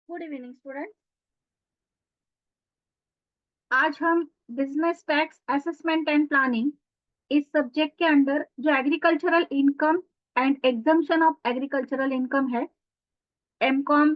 Good evening student. आज हम business tax assessment and planning इस सब्जेक्ट के अंडर जो agricultural income and exemption of agricultural income है, MCom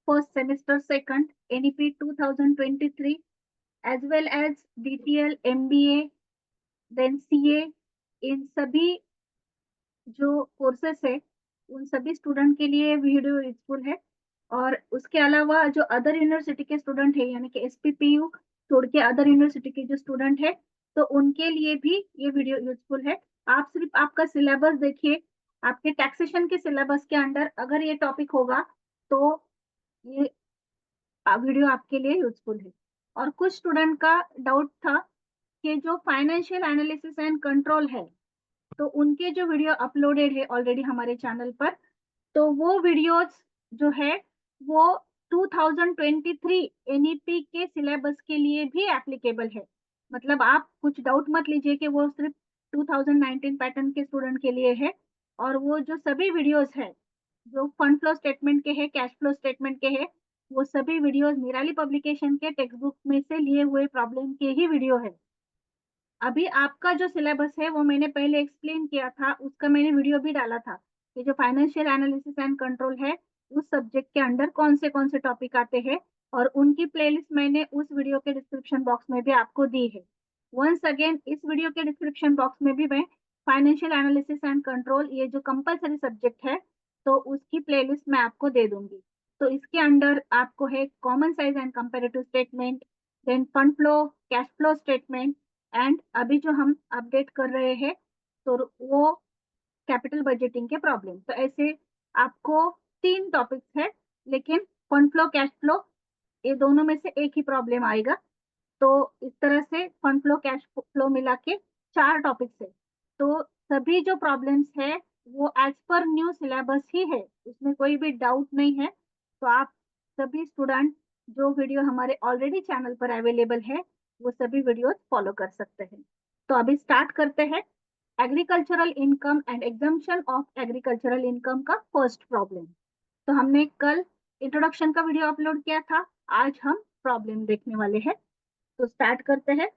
first semester second NEP 2023 as well as DTL MBA then CA, इन सभी जो courses है उन सभी स्टूडेंट के लिए वीडियो यूजफुल है। और उसके अलावा जो अदर यूनिवर्सिटी के स्टूडेंट है यानी कि एसपीपीयू छोड़ के अदर यूनिवर्सिटी के जो स्टूडेंट है तो उनके लिए भी ये वीडियो यूजफुल है। आप सिर्फ आपका सिलेबस देखिए, आपके टैक्सेशन के सिलेबस के अंडर अगर ये टॉपिक होगा तो ये वीडियो आपके लिए यूजफुल है। और कुछ स्टूडेंट का डाउट था कि जो फाइनेंशियल एनालिसिस एंड कंट्रोल है तो उनके जो वीडियो अपलोडेड है ऑलरेडी हमारे चैनल पर, तो वो वीडियोस जो है वो 2023 एनईपी के सिलेबस के लिए भी एप्लीकेबल है। मतलब आप कुछ डाउट मत लीजिए कि वो सिर्फ 2019 पैटर्न के स्टूडेंट के लिए है। और वो जो सभी वीडियोस है जो फंड फ्लो स्टेटमेंट के हैं, कैश फ्लो स्टेटमेंट के हैं, वो सभी वीडियोस निराली पब्लिकेशन के टेक्स्ट बुक में से लिए हुए प्रॉब्लम के ही वीडियो है। अभी आपका जो सिलेबस है वो मैंने पहले एक्सप्लेन किया था, उसका मैंने वीडियो भी डाला था कि जो फाइनेंशियल एनालिसिस एंड कंट्रोल है उस सब्जेक्ट के अंडर कौन से टॉपिक आते हैं, और उनकी प्लेलिस्ट मैंने उस वीडियो के डिस्क्रिप्शन बॉक्स में भी आपको दी है। वंस अगेन इस वीडियो के डिस्क्रिप्शन बॉक्स में भी मैं फाइनेंशियल एनालिसिस एंड कंट्रोल ये जो कंपलसरी सब्जेक्ट है तो उसकी प्लेलिस्ट मैं आपको दे दूंगी। तो इसके अंडर आपको है common size and comparative statement, then fund flow, cash flow statement, and अभी जो हम अपडेट कर रहे हैं तो वो कैपिटल बजटिंग के प्रॉब्लम। तो ऐसे आपको तीन टॉपिक्स है, लेकिन फंड फ्लो कैश फ्लो ये दोनों में से एक ही प्रॉब्लम आएगा। तो इस तरह से फंड फ्लो कैश फ्लो मिला के चार टॉपिक्स है। तो सभी जो प्रॉब्लम्स है वो एज पर न्यू सिलेबस ही है, उसमें कोई भी डाउट नहीं है। तो आप सभी स्टूडेंट जो वीडियो हमारे ऑलरेडी चैनल पर अवेलेबल है वो सभी वीडियोस फॉलो कर सकते हैं। तो अभी स्टार्ट करते हैं agricultural income and exemption of agricultural income का फर्स्ट प्रॉब्लम। तो हमने कल इंट्रोडक्शन का वीडियो अपलोड किया था, आज हम प्रॉब्लम देखने वाले हैं। तो स्टार्ट करते हैं।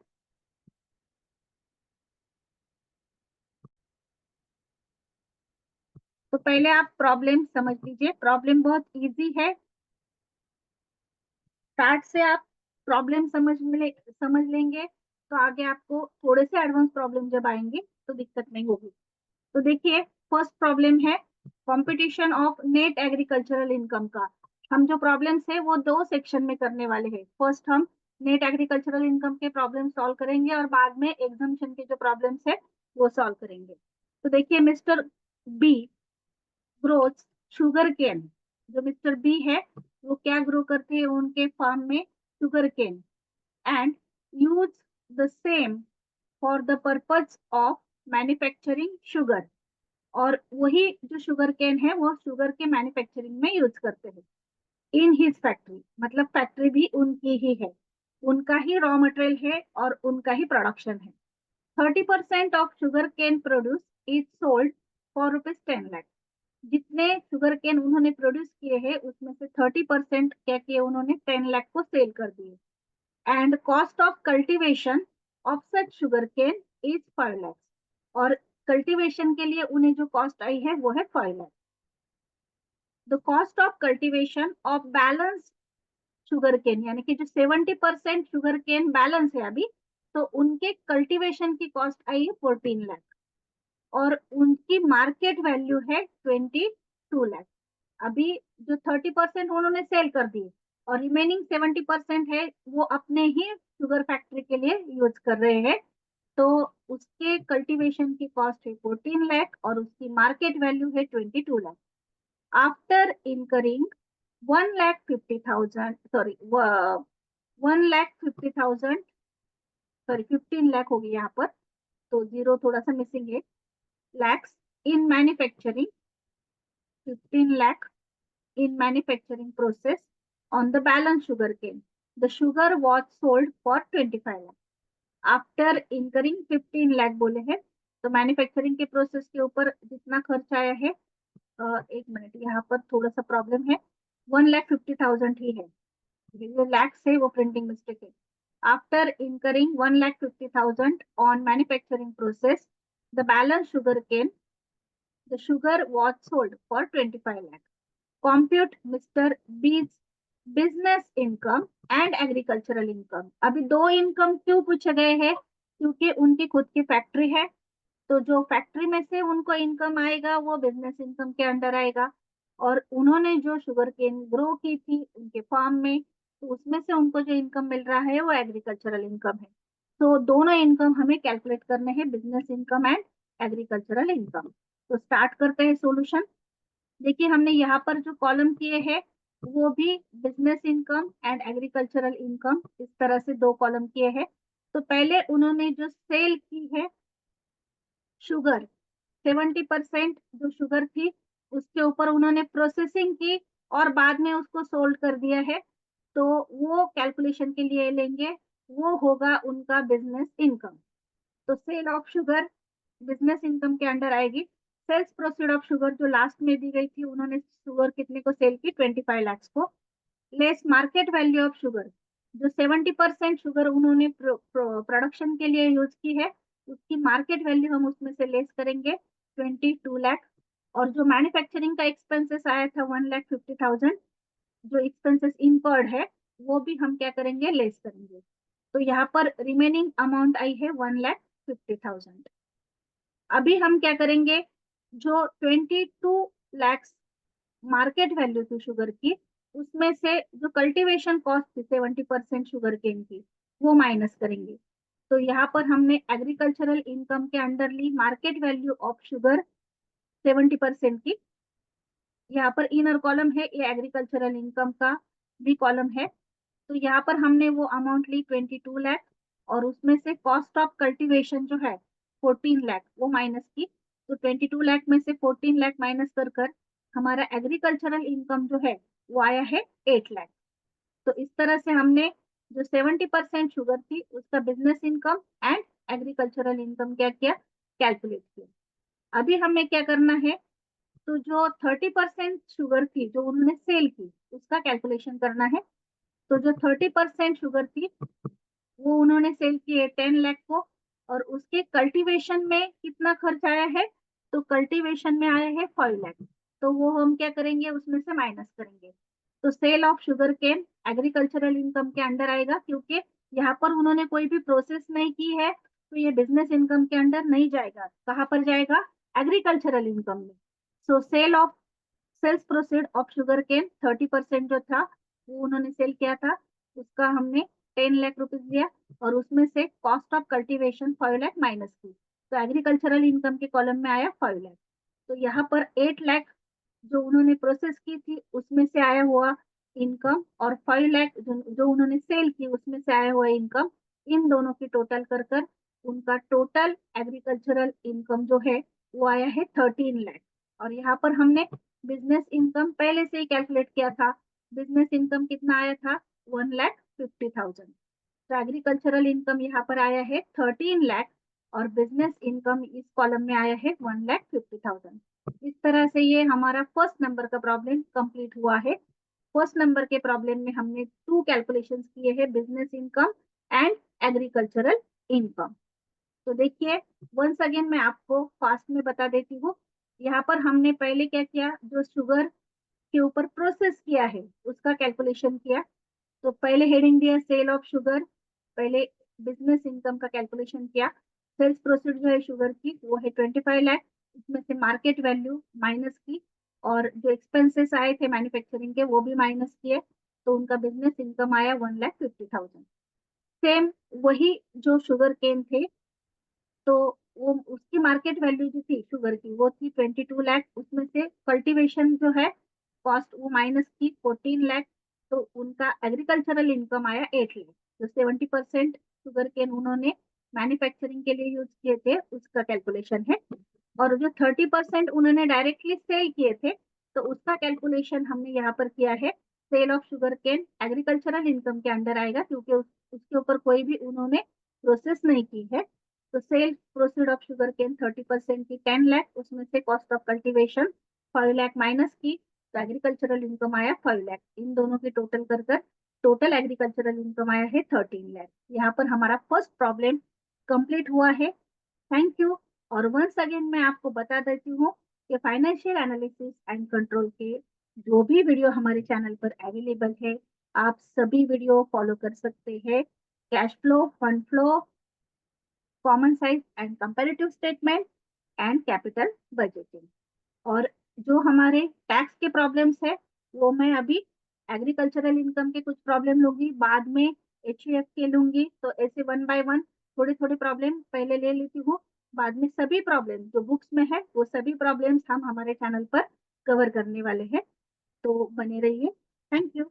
तो पहले आप प्रॉब्लम समझ लीजिए, प्रॉब्लम बहुत इजी है। स्टार्ट से आप प्रॉब्लम समझ लेंगे तो आगे आपको थोड़े से एडवांस प्रॉब्लम जब आएंगे तो दिक्कत नहीं होगी। तो देखिए फर्स्ट प्रॉब्लम है competition of net agricultural income का। हम जो प्रॉब्लम्स है वो दो सेक्शन में करने वाले हैं। फर्स्ट हम नेट एग्रीकल्चरल इनकम के प्रॉब्लम सॉल्व करेंगे और बाद में एग्जाम्पशन के जो प्रॉब्लम्स है वो सॉल्व करेंगे। तो देखिए mister B growth sugarcane. जो मिस्टर बी है वो क्या ग्रो करते हैं उनके फार्म में? Sugarcane, and use the same for the purpose of manufacturing sugar. और वही जो शुगर केन है वो शुगर के मैन्युफैक्चरिंग में यूज करते हैं इन हिज फैक्ट्री। मतलब फैक्ट्री भी उनकी ही है, उनका ही रॉ मटेरियल है और उनका ही प्रोडक्शन है। 30% of sugarcane produce is sold for ₹10 lakh. जितने शुगर केन उन्होंने प्रोड्यूस किए हैं उसमें से 30% क्या किए उन्होंने? 10 लाख को सेल कर दिए। And cost of cultivation of such sugarcane is 5 lakh. और कल्टीवेशन के लिए उन्हें जो कॉस्ट आई है वो है 5 lakh. The cost of cultivation of balance sugarcane यानी कि जो 70% शुगर केन बैलेंस है अभी, तो उनके कल्टीवेशन की कॉस्ट आई है 14 लाख। और उनकी मार्केट वैल्यू है 22 लाख। अभी जो 30% उन्होंने सेल कर दिए और रिमेनिंग 70% है वो अपने ही शुगर फैक्ट्री के लिए यूज कर रहे हैं। तो उसके कल्टीवेशन की कॉस्ट है 14 लाख और उसकी मार्केट वैल्यू है 22 lakh. After incurring 1,50,000 sorry 1,50,000 sorry 15 lakh होगी यहाँ पर, तो जीरो थोड़ा सा मिसिंग है, lakhs in manufacturing, 15 lakh in manufacturing process on the balance sugar cane. The sugar was sold for 25 lakh. After incurring 15 lakh बोले हैं, तो मैन्युफैक्चरिंग के प्रोसेस के ऊपर जितना खर्च आया है, एक मिनट यहाँ पर थोड़ा सा प्रॉब्लम है। 1,50,000 ही है, ये लैक्स है, वो प्रिंटिंग मिस्टेक है। After incurring 1,50,000 on manufacturing process, the balance sugar cane, the sugar was sold for 25 lakh. Compute Mr. B's business income and agricultural income. अभी दो इनकम क्यों पूछे गए हैं? क्योंकि उनकी खुद की फैक्ट्री है, तो जो फैक्ट्री में से उनको इनकम आएगा वो बिजनेस इनकम के अंडर आएगा, और उन्होंने जो शुगर केन ग्रो की थी उनके फार्म में, तो उसमें से उनको जो इनकम मिल रहा है वो एग्रीकल्चरल इनकम है। तो दोनों इनकम हमें कैलकुलेट करने हैं, business income and agricultural income. तो स्टार्ट करते हैं सॉल्यूशन। देखिए हमने यहाँ पर जो कॉलम किए हैं वो भी business income and agricultural income, इस तरह से दो कॉलम किए हैं। तो पहले उन्होंने जो सेल की है शुगर, 70% जो शुगर थी उसके ऊपर उन्होंने प्रोसेसिंग की और बाद में उसको सोल्ड कर दिया है, तो वो कैलकुलेशन के लिए लेंगे, वो होगा उनका बिजनेस इनकम। तो sale of sugar business income के अंडर आएगी। सेल्स प्रोसीड ऑफ शुगर जो लास्ट में दी गई थी, उन्होंने शुगर कितने को सेल की, 25 लाख को, less market value of sugar, जो 70% शुगर उन्होंने प्रोडक्शन के लिए यूज की है उसकी मार्केट वैल्यू हम उसमें से लेस करेंगे 22 लाख। और जो मैन्युफैक्चरिंग का एक्सपेंसेस आया था 1,50,000, जो एक्सपेंसेस इनकर्ड है वो भी हम क्या करेंगे, लेस करेंगे। तो यहाँ पर रिमेनिंग अमाउंट आई है 1,50,000। अभी हम क्या करेंगे, जो 22 लाख मार्केट वैल्यू थी शुगर की, उसमें से जो कल्टीवेशन कॉस्ट थी 70% शुगर केन की, वो माइनस करेंगे। तो यहाँ पर हमने एग्रीकल्चरल इनकम के अंडर ली मार्केट वैल्यू ऑफ शुगर 70% की। यहाँ पर इनर कॉलम है, ये एग्रीकल्चरल इनकम का भी कॉलम है। तो यहाँ पर हमने वो अमाउंट ली 22 लाख, और उसमें से कॉस्ट ऑफ कल्टीवेशन जो है 14 लाख वो माइनस की। तो 22 लाख में से 14 लाख माइनस कर कर हमारा एग्रीकल्चरल इनकम जो है वो आया है 8 लाख। तो इस तरह से हमने जो 70% शुगर थी उसका business income and agricultural income क्या किया, कैलकुलेट किया। अभी हमें क्या करना है, तो जो 30% शुगर थी जो उन्होंने सेल की उसका कैलकुलेशन करना है। तो जो 30% शुगर थी वो उन्होंने सेल की है 10 लाख को, और उसके कल्टीवेशन में कितना खर्च आया है, तो कल्टीवेशन में आया है 5 लाख। तो वो हम क्या करेंगे, उसमें से माइनस करेंगे। तो sale of sugarcane agricultural income के अंडर आएगा, क्योंकि यहाँ पर उन्होंने कोई भी प्रोसेस नहीं की है, तो ये बिजनेस इनकम के अंडर नहीं जाएगा। कहाँ पर जाएगा, एग्रीकल्चरल इनकम में। So sales proceed of sugarcane 30% जो था वो उन्होंने सेल किया था, उसका हमने 10 लाख रुपीज दिया, और उसमें से cost of cultivation 5 lakh minus की। तो एग्रीकल्चरल इनकम के कॉलम में आया 5 लाख। तो यहाँ पर 8 लाख जो उन्होंने प्रोसेस की थी उसमें से आया हुआ इनकम, और 5 लाख जो उन्होंने सेल की उसमें से आया हुआ इनकम, इन दोनों की टोटल कर कर उनका टोटल एग्रीकल्चरल इनकम जो है वो आया है 13 लाख। और यहाँ पर हमने बिजनेस इनकम पहले से ही कैलकुलेट किया था, बिजनेस इनकम कितना आया था, 1,50,000। तो एग्रीकल्चरल इनकम यहाँ पर आया है 13 लाख, और बिजनेस इनकम इस कॉलम में आया है 1,50,000। इस तरह से ये हमारा फर्स्ट नंबर का प्रॉब्लम कंप्लीट हुआ है। फर्स्ट नंबर के प्रॉब्लम में हमने टू कैलकुलेशंस किए हैं, business income and agricultural income. तो देखिए वंस अगेन मैं आपको फास्ट में बता देती हूँ। यहाँ पर हमने पहले क्या किया, जो शुगर के ऊपर प्रोसेस किया है उसका कैलकुलेशन किया। तो पहले हेडिंग दिया सेल ऑफ शुगर, पहले बिजनेस इनकम का कैलकुलेशन किया। सेल्स प्रोसीड जो है शुगर की वो है 25 लाख, उसमें से मार्केट वैल्यू माइनस की, और जो एक्सपेंसेस आए थे मैन्युफैक्चरिंग के वो भी माइनस किए, तो उनका बिजनेस इनकम आया 1,50,000। सेम वही जो शुगर केन थे, तो वो उसकी मार्केट वैल्यू जो थी शुगर की वो थी 22 लाख, उसमें से कल्टीवेशन जो है कॉस्ट वो माइनस की 14 लाख, तो उनका एग्रीकल्चरल इनकम आया 8 लाख। तो 70% शुगर केन उन्होंने मैन्युफैक्चरिंग के लिए यूज किए थे उसका कैलकुलेशन है, और जो 30% उन्होंने डायरेक्टली सेल किए थे तो उसका कैलकुलेशन हमने यहाँ पर किया है। Sale of sugarcane agricultural income के अंडर आएगा, क्योंकि उसके ऊपर कोई भी उन्होंने प्रोसेस नहीं की है। तो sale proceed of sugarcane 30% की 10 लाख, उसमें से cost of cultivation 5 lakh minus की, तो एग्रीकल्चरल इनकम आया 5 लाख। इन दोनों की टोटल कर कर टोटल एग्रीकल्चरल इनकम आया है 13 लाख। यहाँ पर हमारा फर्स्ट प्रॉब्लम कंप्लीट हुआ है। Thank you. और वंस अगेन मैं आपको बता देती हूँ कि फाइनेंशियल एनालिसिस एंड कंट्रोल के जो भी वीडियो हमारे चैनल पर अवेलेबल है, आप सभी वीडियो फॉलो कर सकते हैं। Cash flow, fund flow, common size and comparative statement and capital budgeting. और जो हमारे टैक्स के प्रॉब्लम्स है वो मैं अभी एग्रीकल्चरल इनकम के कुछ प्रॉब्लम लूंगी, बाद में एचयूएफ के लूंगी। तो ऐसे वन बाय वन थोड़ी थोड़ी प्रॉब्लम पहले ले लेती हूँ, बाद में सभी प्रॉब्लम जो बुक्स में है वो सभी प्रॉब्लम्स हम हमारे चैनल पर कवर करने वाले हैं। तो बने रहिए। Thank you.